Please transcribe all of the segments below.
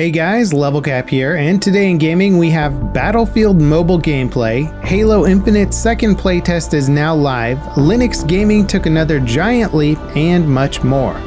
Hey guys, Level Cap here, and today in gaming we have Battlefield mobile gameplay, Halo Infinite's second playtest is now live, Linux gaming took another giant leap, and much more.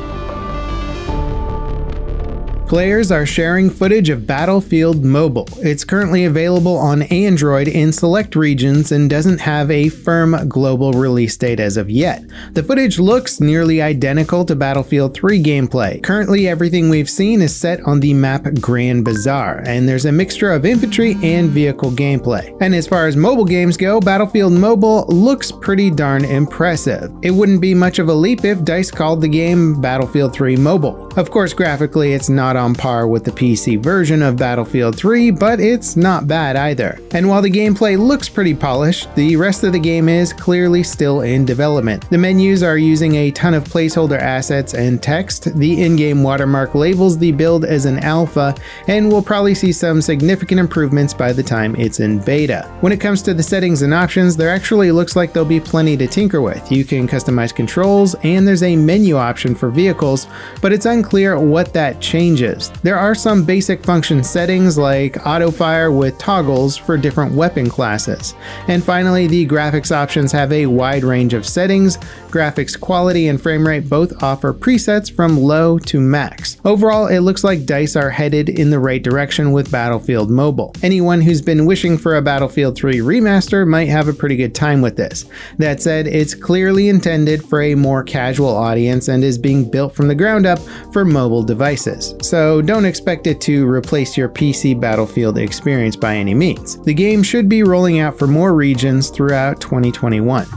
Players are sharing footage of Battlefield Mobile. It's currently available on Android in select regions and doesn't have a firm global release date as of yet. The footage looks nearly identical to Battlefield 3 gameplay. Currently, everything we've seen is set on the map Grand Bazaar, and there's a mixture of infantry and vehicle gameplay. And as far as mobile games go, Battlefield Mobile looks pretty darn impressive. It wouldn't be much of a leap if DICE called the game Battlefield 3 Mobile. Of course, graphically it's not on par with the PC version of Battlefield 3, but it's not bad either. And while the gameplay looks pretty polished, the rest of the game is clearly still in development. The menus are using a ton of placeholder assets and text, the in-game watermark labels the build as an alpha, and we'll probably see some significant improvements by the time it's in beta. When it comes to the settings and options, there actually looks like there'll be plenty to tinker with. You can customize controls, and there's a menu option for vehicles, but it's unclear what that changes. There are some basic function settings like auto fire with toggles for different weapon classes. And finally, the graphics options have a wide range of settings. Graphics quality and frame rate both offer presets from low to max. Overall, it looks like DICE are headed in the right direction with Battlefield Mobile. Anyone who's been wishing for a Battlefield 3 remaster might have a pretty good time with this. That said, it's clearly intended for a more casual audience and is being built from the ground up for mobile devices. So don't expect it to replace your PC Battlefield experience by any means. The game should be rolling out for more regions throughout 2021.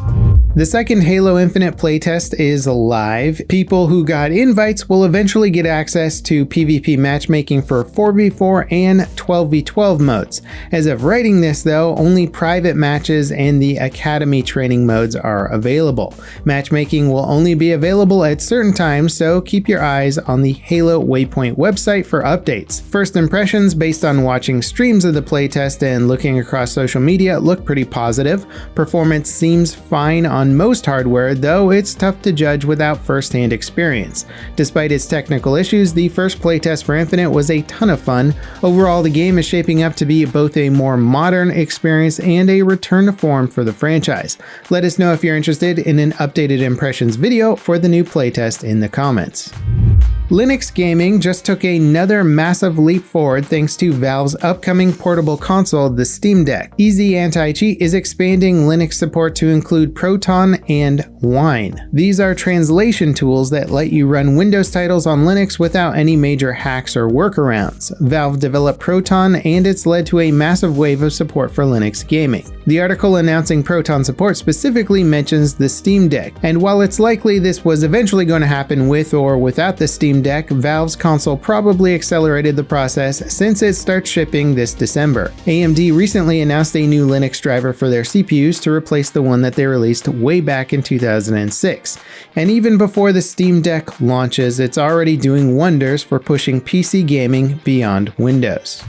The second Halo Infinite playtest is live. People who got invites will eventually get access to PvP matchmaking for 4v4 and 12v12 modes. As of writing this though, only private matches and the Academy training modes are available. Matchmaking will only be available at certain times, so keep your eyes on the Halo Waypoint website for updates. First impressions based on watching streams of the playtest and looking across social media look pretty positive. Performance seems fine on most hardware, though it's tough to judge without first-hand experience. Despite its technical issues, the first playtest for Infinite was a ton of fun. Overall, the game is shaping up to be both a more modern experience and a return to form for the franchise. Let us know if you're interested in an updated impressions video for the new playtest in the comments. Linux gaming just took another massive leap forward thanks to Valve's upcoming portable console, the Steam Deck. Easy Anti-Cheat is expanding Linux support to include Proton and Wine. These are translation tools that let you run Windows titles on Linux without any major hacks or workarounds. Valve developed Proton, and it's led to a massive wave of support for Linux gaming. The article announcing Proton support specifically mentions the Steam Deck, and while it's likely this was eventually going to happen with or without the Steam Deck, Valve's console probably accelerated the process since it starts shipping this December. AMD recently announced a new Linux driver for their CPUs to replace the one that they released way back in 2006. And even before the Steam Deck launches, it's already doing wonders for pushing PC gaming beyond Windows.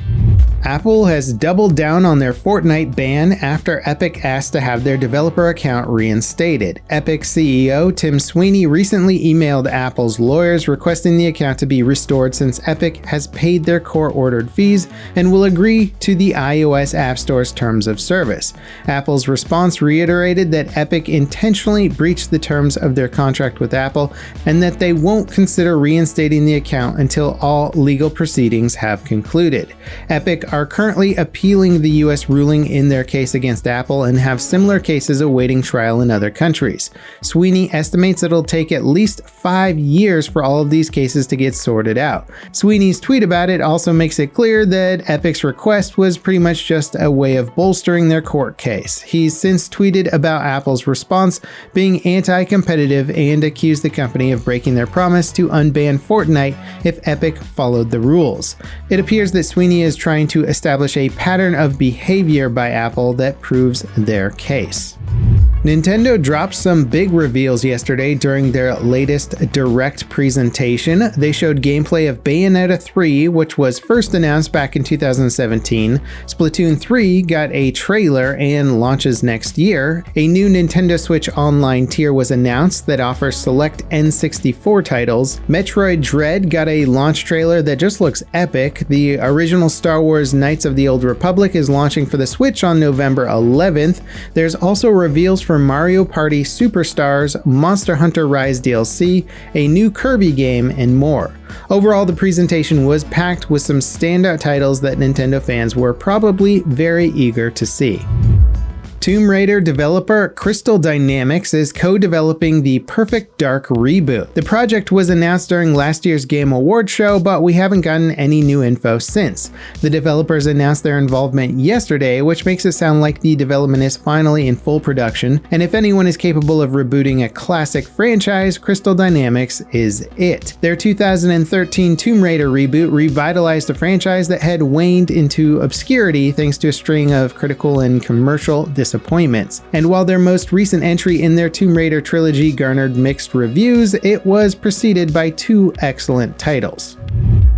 Apple has doubled down on their Fortnite ban after Epic asked to have their developer account reinstated. Epic CEO Tim Sweeney recently emailed Apple's lawyers requesting the account to be restored since Epic has paid their court-ordered fees and will agree to the iOS App Store's terms of service. Apple's response reiterated that Epic intentionally breached the terms of their contract with Apple and that they won't consider reinstating the account until all legal proceedings have concluded. Epic are currently appealing the US ruling in their case against Apple and have similar cases awaiting trial in other countries. Sweeney estimates it'll take at least 5 years for all of these cases to get sorted out. Sweeney's tweet about it also makes it clear that Epic's request was pretty much just a way of bolstering their court case. He's since tweeted about Apple's response being anti-competitive and accused the company of breaking their promise to unban Fortnite if Epic followed the rules. It appears that Sweeney is trying to establish a pattern of behavior by Apple that proves their case. Nintendo dropped some big reveals yesterday during their latest Direct presentation. They showed gameplay of Bayonetta 3, which was first announced back in 2017. Splatoon 3 got a trailer and launches next year. A new Nintendo Switch Online tier was announced that offers select N64 titles. Metroid Dread got a launch trailer that just looks epic. The original Star Wars Knights of the Old Republic is launching for the Switch on November 11th. There's also reveals for Mario Party Superstars, Monster Hunter Rise DLC, a new Kirby game, and more. Overall, the presentation was packed with some standout titles that Nintendo fans were probably very eager to see. Tomb Raider developer Crystal Dynamics is co-developing the Perfect Dark reboot. The project was announced during last year's Game Awards show, but we haven't gotten any new info since. The developers announced their involvement yesterday, which makes it sound like the development is finally in full production, and if anyone is capable of rebooting a classic franchise, Crystal Dynamics is it. Their 2013 Tomb Raider reboot revitalized a franchise that had waned into obscurity thanks to a string of critical and commercial disappointments. And while their most recent entry in their Tomb Raider trilogy garnered mixed reviews, it was preceded by two excellent titles.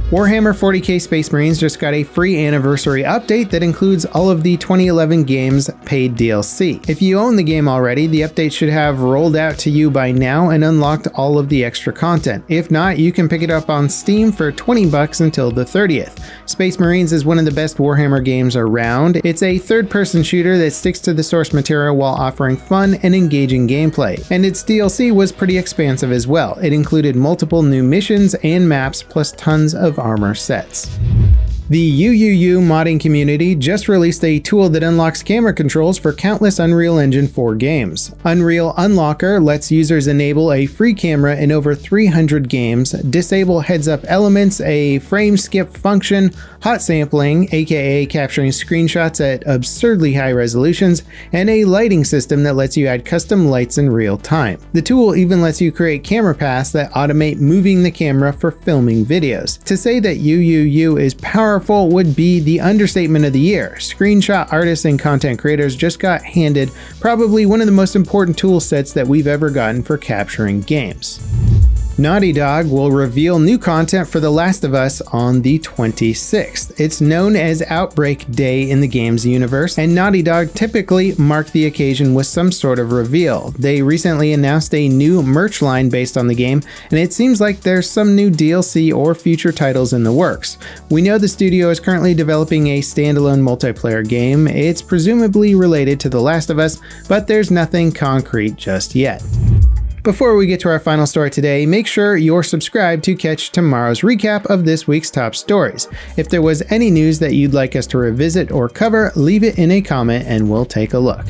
Warhammer 40k Space Marines just got a free anniversary update that includes all of the 2011 game's paid DLC. If you own the game already, the update should have rolled out to you by now and unlocked all of the extra content. If not, you can pick it up on Steam for $20 until the 30th. Space Marines is one of the best Warhammer games around. It's a third-person shooter that sticks to the source material while offering fun and engaging gameplay. And its DLC was pretty expansive as well. It included multiple new missions and maps, plus tons of armor sets. The UUU modding community just released a tool that unlocks camera controls for countless Unreal Engine 4 games. Unreal Unlocker lets users enable a free camera in over 300 games, disable heads-up elements, a frame skip function, hot sampling, aka capturing screenshots at absurdly high resolutions, and a lighting system that lets you add custom lights in real time. The tool even lets you create camera paths that automate moving the camera for filming videos. To say that UUU is powerful would be the understatement of the year. Screenshot artists and content creators just got handed probably one of the most important tool sets that we've ever gotten for capturing games. Naughty Dog will reveal new content for The Last of Us on the 26th. It's known as Outbreak Day in the game's universe, and Naughty Dog typically mark the occasion with some sort of reveal. They recently announced a new merch line based on the game, and it seems like there's some new DLC or future titles in the works. We know the studio is currently developing a standalone multiplayer game. It's presumably related to The Last of Us, but there's nothing concrete just yet. Before we get to our final story today, make sure you're subscribed to catch tomorrow's recap of this week's top stories. If there was any news that you'd like us to revisit or cover, leave it in a comment and we'll take a look.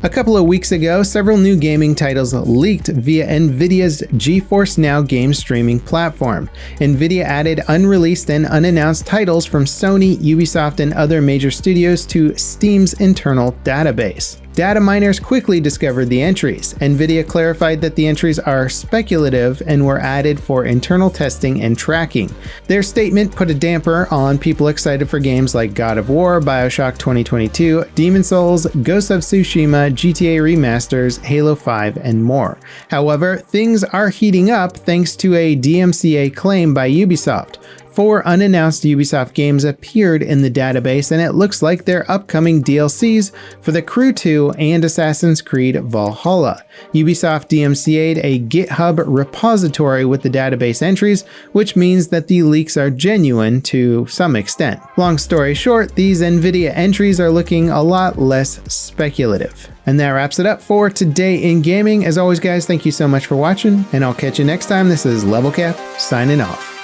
A couple of weeks ago, several new gaming titles leaked via Nvidia's Geforce Now game streaming platform. Nvidia added unreleased and unannounced titles from Sony, Ubisoft, and other major studios to Steam's internal database. Data miners quickly discovered the entries. Nvidia clarified that the entries are speculative and were added for internal testing and tracking. Their statement put a damper on people excited for games like God of War, BioShock 2022, Demon's Souls, Ghost of Tsushima, GTA remasters, Halo 5, and more. However, things are heating up thanks to a DMCA claim by Ubisoft. 4 unannounced Ubisoft games appeared in the database, and it looks like they're upcoming DLCs for The Crew 2 and Assassin's Creed Valhalla. Ubisoft DMCA'd a GitHub repository with the database entries, which means that the leaks are genuine to some extent. Long story short, these Nvidia entries are looking a lot less speculative. And that wraps it up for today in gaming. As always, guys, thank you so much for watching, and I'll catch you next time. This is Level Cap, signing off.